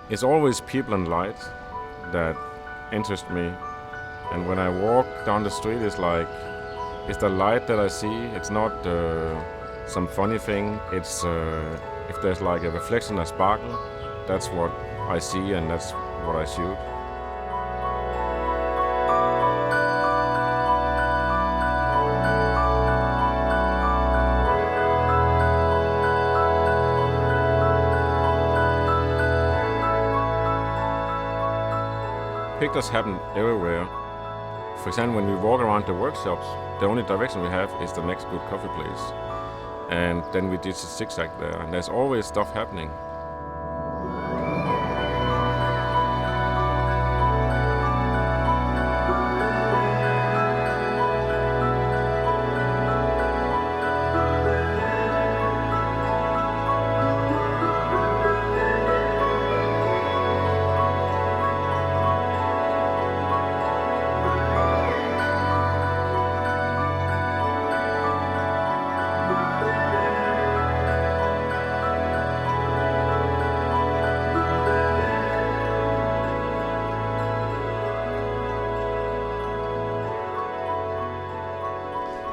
It's always people and light that interest me. And when I walk down the street, it's like, it's the light that I see. It's not some funny thing. It's if there's like a reflection, a sparkle, that's what I see and that's what I shoot. Pictures happen everywhere. For example, when we walk around the workshops, the only direction we have is the next good coffee place. And then we did a zigzag there, and there's always stuff happening.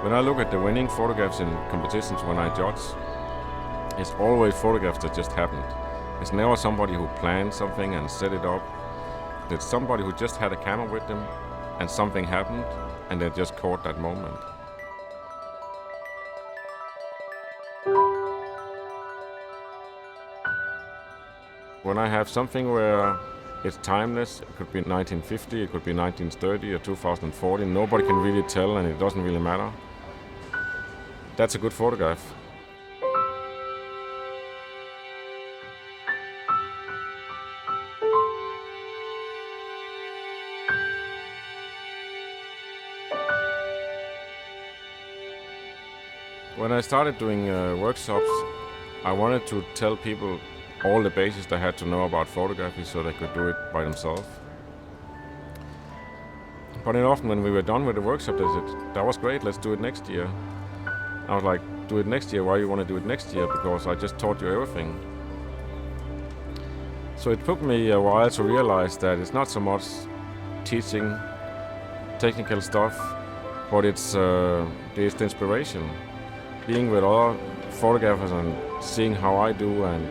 When I look at the winning photographs in competitions when I judge, it's always photographs that just happened. It's never somebody who planned something and set it up. It's somebody who just had a camera with them and something happened and they just caught that moment. When I have something where it's timeless, it could be 1950, it could be 1930 or 2040, nobody can really tell and it doesn't really matter. That's a good photograph. When I started doing workshops, I wanted to tell people all the basics they had to know about photography so they could do it by themselves. But then often when we were done with the workshop, they said, that was great, let's do it next year. I was like, do it next year, why you want to do it next year? Because I just taught you everything. So it took me a while to realize that it's not so much teaching technical stuff, but it's the inspiration. Being with other photographers and seeing how I do and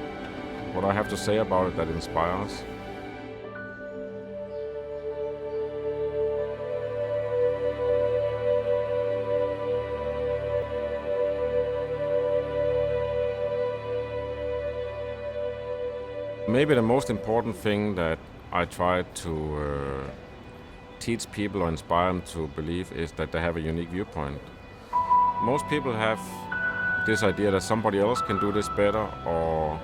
what I have to say about it that inspires. Maybe the most important thing that I try to teach people or inspire them to believe is that they have a unique viewpoint. Most people have this idea that somebody else can do this better, or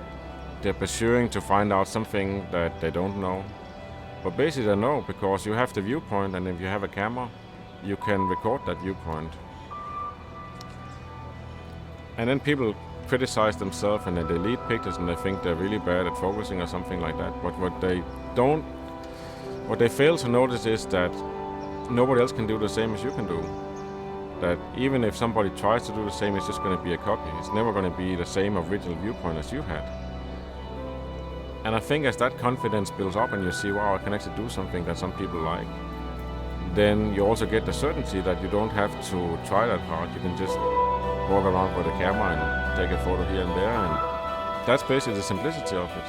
they're pursuing to find out something that they don't know. But basically they know, because you have the viewpoint, and if you have a camera, you can record that viewpoint. And then people criticize themselves and they delete pictures and they think they're really bad at focusing or something like that. But what they fail to notice is that nobody else can do the same as you can do. That even if somebody tries to do the same, it's just going to be a copy. It's never going to be the same original viewpoint as you had. And I think as that confidence builds up and you see, wow, I can actually do something that some people like, then you also get the certainty that you don't have to try that hard. You can just walk around with a camera and take a photo here and there, and that's basically the simplicity of it.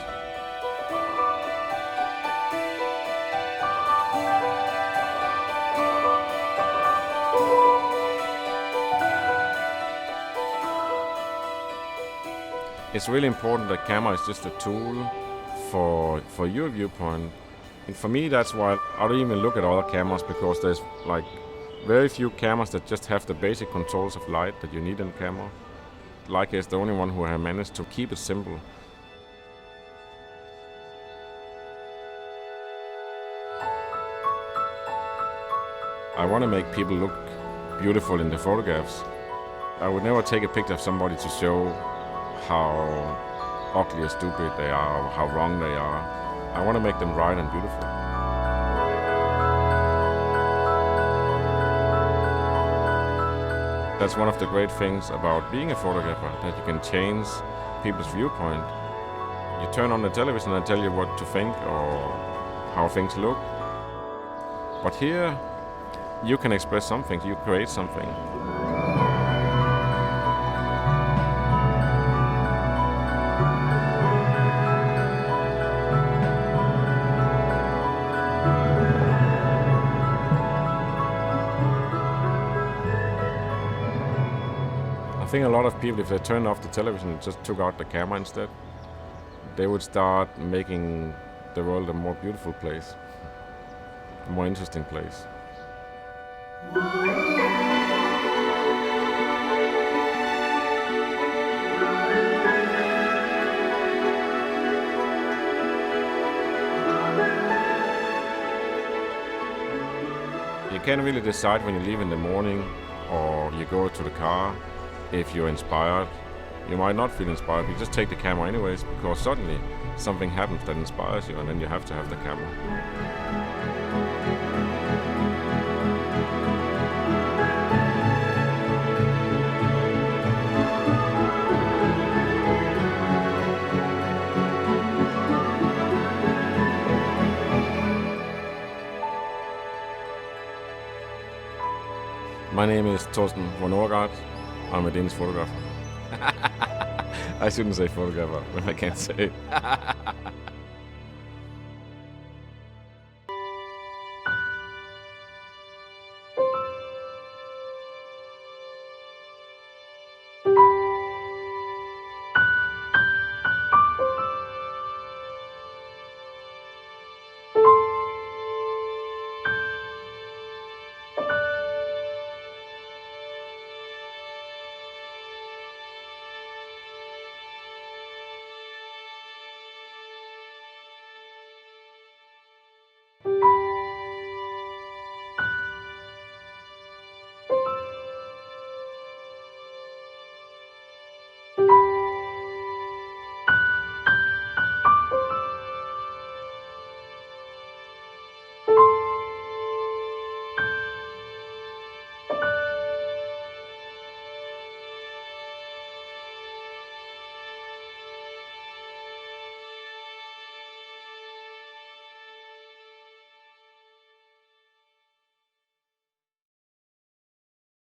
It's really important that camera is just a tool for your viewpoint. And for me, that's why I don't even look at other cameras, because there's like very few cameras that just have the basic controls of light that you need in a camera. Leica is the only one who has managed to keep it simple. I want to make people look beautiful in the photographs. I would never take a picture of somebody to show how ugly or stupid they are, or how wrong they are. I want to make them right and beautiful. That's one of the great things about being a photographer, that you can change people's viewpoint. you turn on the television and tell you what to think or how things look. But here, you can express something, you create something. I think a lot of people, if they turned off the television and just took out the camera instead, they would start making the world a more beautiful place, a more interesting place. You can't really decide when you leave in the morning or you go to the car if you're inspired. You might not feel inspired, you just take the camera anyways, because suddenly something happens that inspires you, and then you have to have the camera. My name is Thorsten Overgaard. I'm a Danish photographer. I shouldn't say photographer when I can't say it.